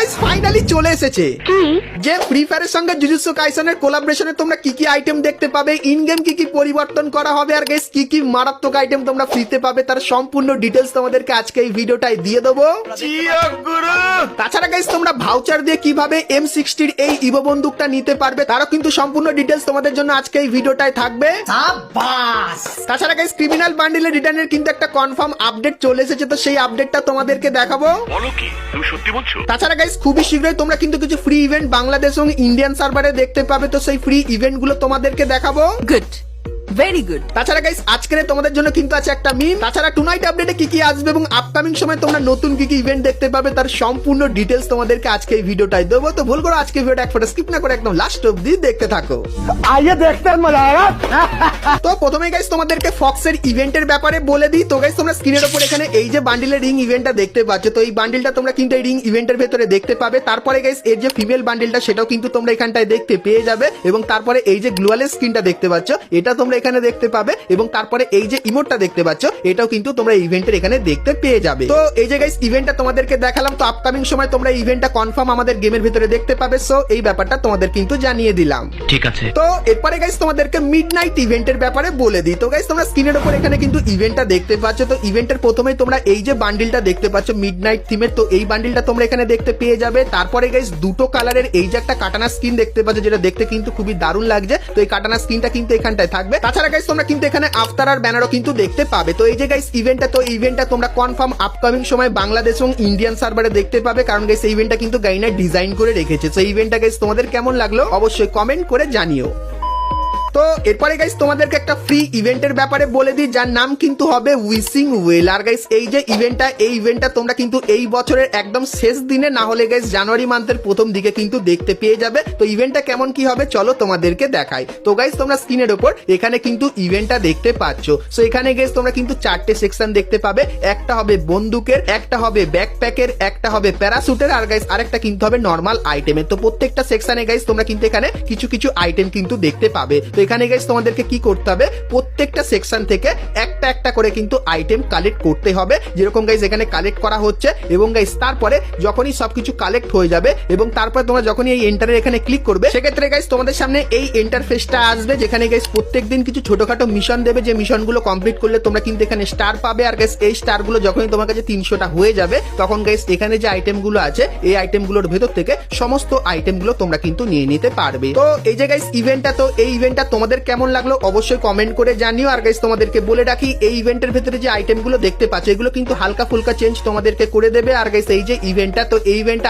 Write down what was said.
Guys finally চলে এসেছে যে ফ্রি ফায়ারের সঙ্গে জুজুৎসু কাইসেনের কোলাবোরেশনে তোমরা কি কি আইটেম দেখতে পাবে, ইন গেম কি কি পরিবর্তন করা হবে, আর গাইস কি কি মারাত্মক আইটেম তোমরা ফ্রিতে পাবে তার সম্পূর্ণ ডিটেলস তোমাদেরকে আজকে এই ভিডিওটাই দিয়ে দেবো। তাছাড়া গাইস তোমরা ভাউচার দিয়ে কিভাবে M60 এই ইভো বন্দুকটা নিতে পারবে তারও কিন্তু সম্পূর্ণ ডিটেলস তোমাদের জন্য আজকে এই ভিডিওটাই থাকবে। তাছাড়া গাইস ক্রিমিনাল বান্ডিলের রিটার্নের কিন্তু একটা কনফার্ম আপডেট চলে এসেছে, তো সেই আপডেটটা তোমাদেরকে দেখাবো। বলো কি তুমি সত্যি বলছো? তাছাড়া গাইস খুবই শীঘ্রই তোমরা কিন্তু কিছু ফ্রি ইভেন্ট বাংলাদেশ এবং ইন্ডিয়ান সার্ভারে দেখতে পাবে, তো সেই ফ্রি ইভেন্ট গুলো তোমাদেরকে দেখাবো। Good, very good. তাছাড়া গাইস আজকের তোমাদের জন্য কিন্তু আছে একটা মিম। তাছাড়া টুনাইট আপডেটে কি কি আসবে এবং আপকামিং সময় তোমরা নতুন কি কি ইভেন্ট দেখতে পাবে তার সম্পূর্ণ ডিটেলস তোমাদেরকে আজকে এই ভিডিওটাই দেবো। তো ভুল করো আজকে ভিডিওটা এক ফোটা স্কিপ না করে একদম লাস্ট অবধি দেখতে থাকো। आइए देखते हैं मजा आएगा। তো প্রথমে গাইস তোমাদেরকে ফক্সের ইভেন্টের ব্যাপারে বলে দিই। তো গাইস তোমরা স্ক্রিনের উপর এখানে এই যে বান্ডিলের রিং ইভেন্টটা দেখতে পাচ্ছ, তো এই বান্ডিলটা তোমরা কিন্তু এই রিং ইভেন্টের ভেতরে দেখতে পাবে। তারপরে গাইস এর যে ফিমেল বান্ডিলটা সেটাও কিন্তু তোমরা এখানটায় দেখতে পেয়ে যাবে, এবং তারপরে এই যে গ্লুয়ালের স্কিনটা দেখতে পাচ্ছ এটা তোমরা এখানে দেখতে পাবে, এবং তারপরে এই যে ইমোটটা দেখতে পাচ্ছ এটাও কিন্তু তোমরা ইভেন্টের এখানে দেখতে পেয়ে যাবে। তো এই যে গাইস ইভেন্টটা তোমাদেরকে দেখালাম, তো আপকামিং সময় তোমরা ইভেন্টটা কনফার্ম আমাদের গেমের ভিতরে দেখতে পাবে। সো এই ব্যাপারটা তোমাদের কিন্তু জানিয়ে দিলাম। ঠিক আছে। তো এরপরে গাইস তোমাদেরকে মিডনাইট ইভেন্টের ব্যাপারে বলে দিই। তো গাইস তোমরা স্ক্রিনের উপর এখানে কিন্তু ইভেন্টটা দেখতে পাচ্ছ, তো ইভেন্টের প্রথমেই তোমরা এই যে বান্ডিলটা দেখতে পাচ্ছ মিডনাইট থিমের, তো এই বান্ডিলটা তোমরা এখানে দেখতে পেয়ে যাবে। তারপরে গাইস দুটো কালারের এই যে একটা কাটানা স্কিন দেখতে পাচ্ছ যেটা দেখতে কিন্তু খুবই দারুণ লাগছে, তো এই কাটানা স্কিনটা কিন্তু এখানটায় থাকবে। তাছাড়া গাইস তোমরা কিন্তু এখানে আফতার আর ব্যানারও কিন্তু দেখতে পাবে। তো এই যে গাইস ইভেন্টটা, তো ইভেন্টটা তোমরা কনফার্ম আপকামিং সময় বাংলাদেশ এবং ইন্ডিয়ান সার্ভারে দেখতে পাবে, কারণ গাইস এই ইভেন্টটা কিন্তু গাইনার ডিজাইন করে রেখেছে। তো এই ইভেন্টটা গাইস তোমাদের কেমন লাগলো অবশ্যই কমেন্ট করে জানিও। তো এরপরে গাইস তোমাদেরকে একটা ফ্রি ইভেন্টের ব্যাপারে বলে দিই যার নাম কিন্তু হবে উইসিং ওয়েল। আর গাইস এই যে ইভেন্টটা, এই ইভেন্টটা তোমরা কিন্তু এই বছরের একদম শেষ দিনে না হলে গাইস জানুয়ারি মান্থের প্রথম দিকে কিন্তু দেখতে পেয়ে যাবে। তো ইভেন্টটা কেমন কি হবে চলো তোমাদেরকে দেখাই। তো গাইস তোমরা স্ক্রিনের উপর এখানে কিন্তু ইভেন্টটা দেখতে পাচ্ছ। সো এখানে গাইস তোমরা কিন্তু চারটে সেকশন দেখতে পাবে, একটা হবে বন্দুকের, একটা হবে ব্যাকপ্যাকের, একটা হবে প্যারাশুটের, আর গাইস আরেকটা কিন্তু হবে নর্মাল আইটেমের। তো প্রত্যেকটা সেকশনে গাইস তোমরা কিন্তু এখানে কিছু কিছু আইটেম কিন্তু দেখতে পাবে। তো এখানে গাইস তোমাদেরকে কি করতে হবে, প্রত্যেকটা সেকশন থেকে একটা একটা করে কিন্তু আইটেম কালেক্ট করতে হবে, যেরকম গাইস এখানে কালেক্ট করা হচ্ছে। এবং গাইস তারপরে যখনই সবকিছু কালেক্ট হয়ে যাবে এবং তারপরে তোমরা যখনই এই এন্টারের এখানে ক্লিক করবে সেক্ষেত্রে গাইস তোমাদের সামনে এই ইন্টারফেসটা আসবে, যেখানে গাইস প্রত্যেকদিন কিছু ছোটখাটো মিশন দেবে, যে মিশনগুলো কমপ্লিট করলে তোমরা কিন্তু এখানে স্টার পাবে। আর গাইস এই স্টারগুলো যখনই তোমার কাছে 300টা হয়ে যাবে তখন গাইস এখানে যে আইটেমগুলো আছে এই আইটেমগুলোর ভেতর থেকে সমস্ত আইটেমগুলো তোমরা কিন্তু নিয়ে নিতে পারবে। তো এই যে গাইস ইভেন্টটা, তো এই ইভেন্টটা তোমাদের কেমন লাগলো অবশ্যই কমেন্ট করে জানিও। আর গাইস তোমাদেরকে বলে রাখি এই ইভেন্টের ভেতরে যে আইটেমগুলো দেখতে পাচ্ছ এগুলো কিন্তু হালকা ফুলকা চেঞ্জ তোমাদেরকে করে দেবে। আর গাইস এই যে ইভেন্টটা, তো এই ইভেন্টটা